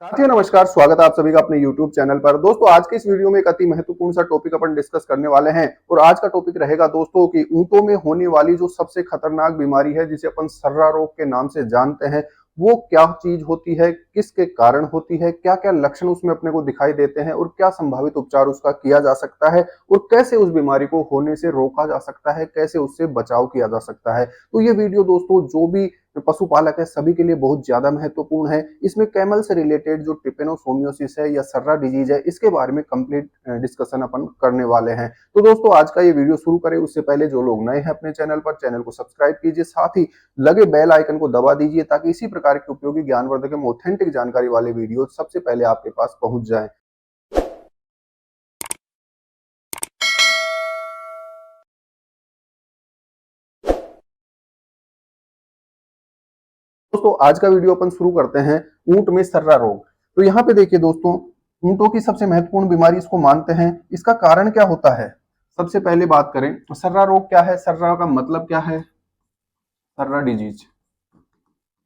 साथियों नमस्कार, स्वागत है आप सभी का अपने YouTube चैनल पर। दोस्तों आज के इस वीडियो में एक अति महत्वपूर्ण सा टॉपिक अपन डिस्कस करने वाले हैं और आज का टॉपिक रहेगा दोस्तों कि ऊंटों में होने वाली जो सबसे खतरनाक बीमारी है जिसे अपन सर्रा रोग के नाम से जानते हैं, वो क्या चीज होती है, किसके कारण होती है, क्या क्या लक्षण उसमें अपने को दिखाई देते हैं और क्या संभावित उपचार उसका किया जा सकता है और कैसे उस बीमारी को होने से रोका जा सकता है, कैसे उससे बचाव किया जा सकता है। तो ये वीडियो दोस्तों जो भी पशुपालक है सभी के लिए बहुत ज्यादा महत्वपूर्ण है। इसमें कैमल से रिलेटेड जो ट्रिपेनोसोमियोसिस है या सर्रा डिजीज है, इसके बारे में कंप्लीट डिस्कशन अपन करने वाले हैं। तो दोस्तों आज का ये वीडियो शुरू करें उससे पहले जो लोग नए हैं अपने चैनल पर, चैनल को सब्सक्राइब कीजिए, साथ ही लगे बेल आइकन को दबा दीजिए ताकि इसी प्रकार के उपयोगी ज्ञानवर्धक एवं ऑथेंटिक जानकारी वाले वीडियो सबसे पहले आपके पास पहुंच जाए। दोस्तों आज का वीडियो अपन शुरू करते हैं ऊंट में सर्रा रोग। तो यहाँ पे देखिए दोस्तों, ऊंटों की सबसे महत्वपूर्ण बीमारी इसको मानते हैं। इसका कारण क्या होता है, सबसे पहले बात करें तो सर्रा रोग क्या है, सर्रा का मतलब क्या है, सर्रा डिजीज।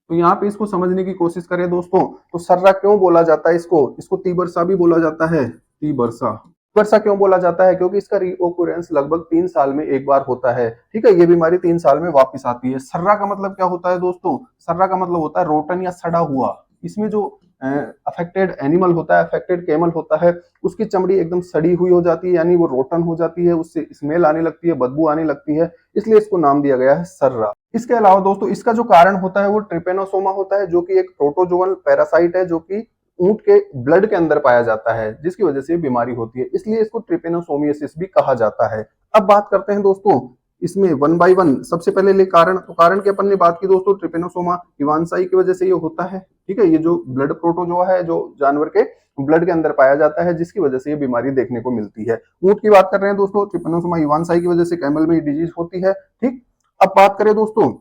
तो यहाँ पे इसको समझने की कोशिश करें दोस्तों, तो सर्रा क्यों बोला जाता है, इसको इसको तीबरसा भी बोला जाता है। तीबरसा वर्षा क्यों बोला जाता है, क्योंकि इसका रीओकुरेंस लगभग 3 साल में एक बार होता है। ठीक है, ये बीमारी 3 साल में वापस आती है। सर्रा का मतलब क्या होता है दोस्तों, सर्रा का मतलब होता है रोटन या सड़ा हुआ। इसमें जो अफेक्टेड एनिमल होता है, अफेक्टेड कैमल होता है, उसकी चमड़ी एकदम सड़ी हुई हो जाती है, यानी वो रोटन हो जाती है, उससे स्मेल आने लगती है, बदबू आने लगती है, इसलिए इसको नाम दिया गया है सर्रा। इसके अलावा दोस्तों इसका जो कारण होता है वो ट्रिपेनोसोमा होता है, जो कि एक प्रोटोजोअल पैरासाइट है, जो कि ऊंट के ब्लड के अंदर पाया जाता है, जिसकी वजह से बीमारी होती है, इसलिए इसको ट्रिपेनोसोमियासिस भी कहा जाता है। अब बात करते हैं दोस्तों इसमें वन बाय वन। सबसे पहले ले कारण, तो कारण के अपन ने बात की दोस्तों, ट्रिपेनोसोमा इवांसाई की वजह से ये होता है। ठीक है, ये जो ब्लड प्रोटोजोआ है जो जानवर के ब्लड के अंदर पाया जाता है, जिसकी वजह से ये बीमारी देखने को मिलती है। ऊंट की बात कर रहे हैं दोस्तों, ट्रिपेनोसोमा इवांसाई की वजह से कैमल में डिजीज होती है। ठीक, अब बात करें दोस्तों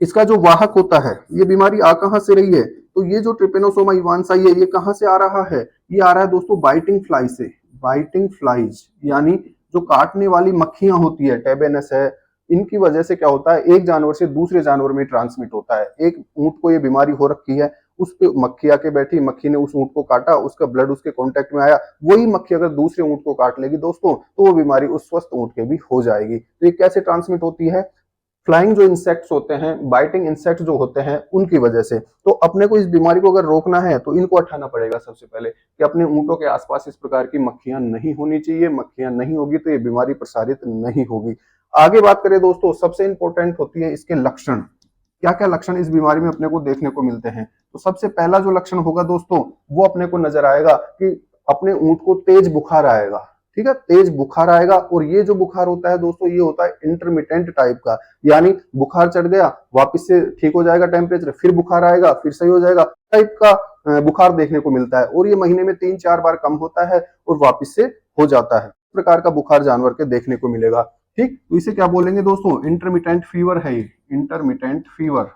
इसका जो वाहक होता है, ये बीमारी आ कहां से रही है, तो ये जो ट्रिपेनोसोमा इवांसाई है ये कहां से आ रहा है, ये आ रहा है दोस्तों बाइटिंग फ्लाई से। बाइटिंग फ्लाइज यानी जो काटने वाली मक्खियां होती है, टेबेनस है, इनकी वजह से क्या होता है, एक जानवर से दूसरे जानवर में ट्रांसमिट होता है। एक ऊंट को ये बीमारी हो रखी है, उस पे मक्खी आके बैठी, मक्खी ने उस ऊंट को काटा, उसका ब्लड उसके कांटेक्ट में आया, वही मक्खी अगर दूसरे ऊंट को काट लेगी दोस्तों, तो वो बीमारी उस स्वस्थ ऊंट के भी हो जाएगी। तो ये कैसे ट्रांसमिट होती है, फ्लाइंग जो इंसेक्ट्स होते हैं, बाइटिंग इंसेक्ट जो होते हैं, उनकी वजह से। तो अपने को इस बीमारी को अगर रोकना है तो इनको हटाना पड़ेगा सबसे पहले, कि अपने ऊंटों के आसपास इस प्रकार की मक्खियां नहीं होनी चाहिए। मक्खियां नहीं होगी तो ये बीमारी प्रसारित नहीं होगी। आगे बात करें दोस्तों, सबसे इंपॉर्टेंट होती है इसके लक्षण। क्या क्या लक्षण इस बीमारी में अपने को देखने को मिलते हैं, तो सबसे पहला जो लक्षण होगा दोस्तों वो अपने को नजर आएगा कि अपने ऊंट को तेज बुखार आएगा। ठीक है, तेज बुखार आएगा, और ये जो बुखार होता है दोस्तों ये होता है इंटरमिटेंट टाइप का, यानी बुखार चढ़ गया, वापस से ठीक हो जाएगा टेम्परेचर, फिर बुखार आएगा, फिर सही हो जाएगा, टाइप का बुखार देखने को मिलता है। और ये महीने में 3-4 बार कम होता है और वापस से हो जाता है। इस प्रकार का बुखार जानवर के देखने को मिलेगा। ठीक, तो इसे क्या बोलेंगे दोस्तों, इंटरमिटेंट फीवर है ये, इंटरमिटेंट फीवर।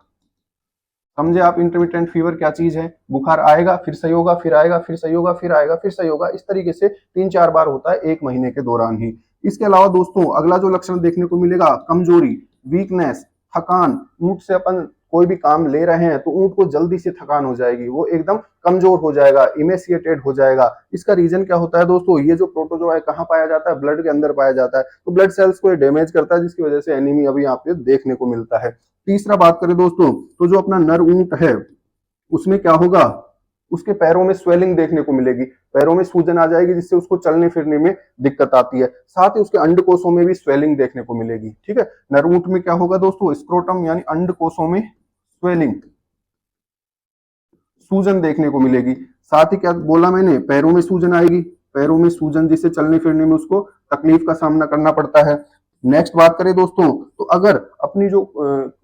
समझे आप इंटरमिटेंट फीवर क्या चीज है, बुखार आएगा फिर सही होगा, फिर आएगा फिर सही होगा, फिर आएगा फिर सही होगा, इस तरीके से 3-4 बार होता है एक महीने के दौरान ही। इसके अलावा दोस्तों अगला जो लक्षण देखने को मिलेगा, कमजोरी, वीकनेस, थकान। ऊंट से अपन कोई भी काम ले रहे हैं तो ऊंट को जल्दी से थकान हो जाएगी, वो एकदम कमजोर हो जाएगा, इमेसिएटेड हो जाएगा। इसका रीजन क्या होता है दोस्तों, ये जो प्रोटोजोआ है कहाँ पाया जाता है, ब्लड के अंदर पाया जाता है, तो ब्लड सेल्स को डैमेज करता है, जिसकी वजह से एनीमिया अभी यहाँ पे देखने को मिलता है। तीसरा बात करें दोस्तों, तो जो अपना नर ऊंट है उसमें क्या होगा, उसके पैरों में स्वेलिंग देखने को मिलेगी, पैरों में सूजन आ जाएगी, जिससे उसको चलने फिरने में दिक्कत आती है। साथ ही उसके अंडकोशों में भी स्वेलिंग देखने को मिलेगी। ठीक है, नर ऊंट में क्या होगा दोस्तों, स्क्रोटम यानी अंडकोशों में स्वेलिंग, सूजन देखने को मिलेगी। साथ ही क्या बोला मैंने, पैरों में सूजन आएगी, पैरों में सूजन, जिससे चलने फिरने में उसको तकलीफ का सामना करना पड़ता है। नेक्स्ट बात करें दोस्तों, तो अगर अपनी जो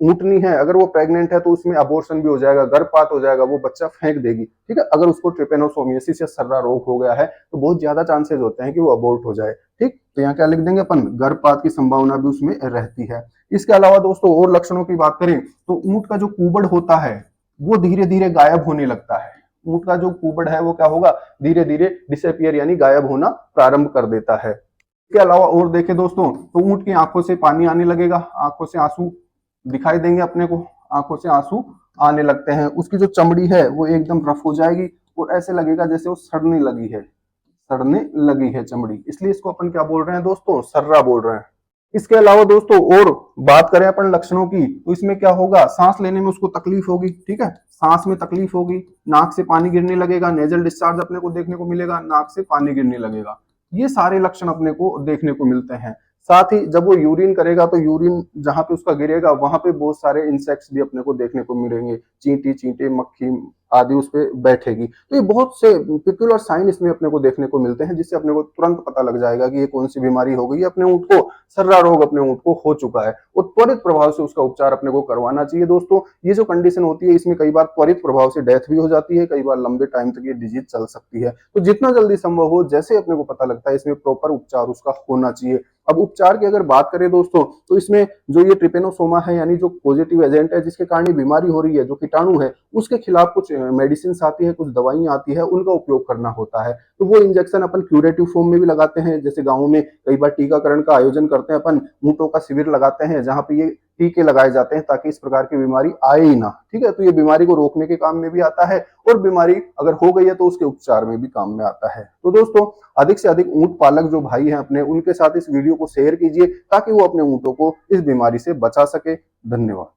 ऊंटनी है अगर वो प्रेग्नेंट है तो उसमें अबॉर्शन भी हो जाएगा, गर्भपात हो जाएगा, वो बच्चा फेंक देगी। ठीक है, अगर उसको ट्रिपेनोसोमियासिस या सर्रा रोग हो गया है तो बहुत ज्यादा चांसेस होते हैं कि वो अबॉर्ट हो जाए। ठीक, तो यहाँ क्या लिख देंगे अपन, गर्भपात की संभावना भी उसमें रहती है। इसके अलावा दोस्तों और लक्षणों की बात करें तो ऊंट का जो कुबड़ होता है वो धीरे धीरे गायब होने लगता है। ऊंट का जो कुबड़ है वो क्या होगा, धीरे धीरे डिसअपियर यानी गायब होना प्रारंभ कर देता है। इसके अलावा और देखें दोस्तों, तो ऊंट की आंखों से पानी आने लगेगा, आंखों से आंसू दिखाई देंगे अपने को, आंखों से आंसू आने लगते हैं। उसकी जो चमड़ी है वो एकदम रफ हो जाएगी, और ऐसे लगेगा जैसे वो सड़ने लगी है चमड़ी, इसलिए इसको अपन क्या बोल रहे हैं दोस्तों, सर्रा बोल रहे हैं। इसके अलावा दोस्तों और बात करें अपन लक्षणों की, तो इसमें क्या होगा, सांस लेने में उसको तकलीफ होगी, ठीक है, सांस में तकलीफ होगी, नाक से पानी गिरने लगेगा, नेजल डिस्चार्ज अपने को देखने को मिलेगा, नाक से पानी गिरने लगेगा। ये सारे लक्षण अपने को देखने को मिलते हैं। साथ ही जब वो यूरिन करेगा तो यूरिन जहां पे उसका गिरेगा वहां पे बहुत सारे इंसेक्ट्स भी अपने को देखने को मिलेंगे, चींटी, चींटे, मक्खी आदि उस पे बैठेगी। तो ये बहुत से पिक्युलर साइन इसमें अपने को देखने को मिलते हैं, जिससे अपने को तुरंत पता लग जाएगा कि ये कौन सी बीमारी हो गई है, अपने ऊंट को सर्रा रोग अपने ऊंट को हो चुका है, और त्वरित प्रभाव से उसका उपचार अपने को करवाना चाहिए। दोस्तों ये जो कंडीशन होती है इसमें कई बार त्वरित प्रभाव से डेथ भी हो जाती है, कई बार लंबे टाइम तक ये डिजीज चल सकती है। तो जितना जल्दी संभव हो, जैसे अपने को पता लगता है, इसमें प्रॉपर उपचार उसका होना चाहिए। अब उपचार की अगर बात करें दोस्तों, तो इसमें जो ये ट्रिपेनोसोमा है, यानी जो पॉजिटिव एजेंट है जिसके कारण बीमारी हो रही है, जो कीटाणु है, उसके खिलाफ कुछ मेडिसिन आती है, कुछ दवाइयां आती है, उनका उपयोग करना होता है। तो वो इंजेक्शन अपन क्यूरेटिव फॉर्म में भी लगाते हैं, जैसे गाँव में कई बार टीकाकरण का आयोजन करते हैं अपन, ऊंटों का शिविर लगाते हैं जहां पे ये टीके लगाए जाते हैं ताकि इस प्रकार की बीमारी आए ही ना, ठीक है। तो ये बीमारी को रोकने के काम में भी आता है, और बीमारी अगर हो गई है तो उसके उपचार में भी काम में आता है। तो दोस्तों अधिक से अधिक ऊंट पालक जो भाई हैं अपने, उनके साथ इस वीडियो को शेयर कीजिए ताकि वो अपने ऊंटों को इस बीमारी से बचा सके। धन्यवाद।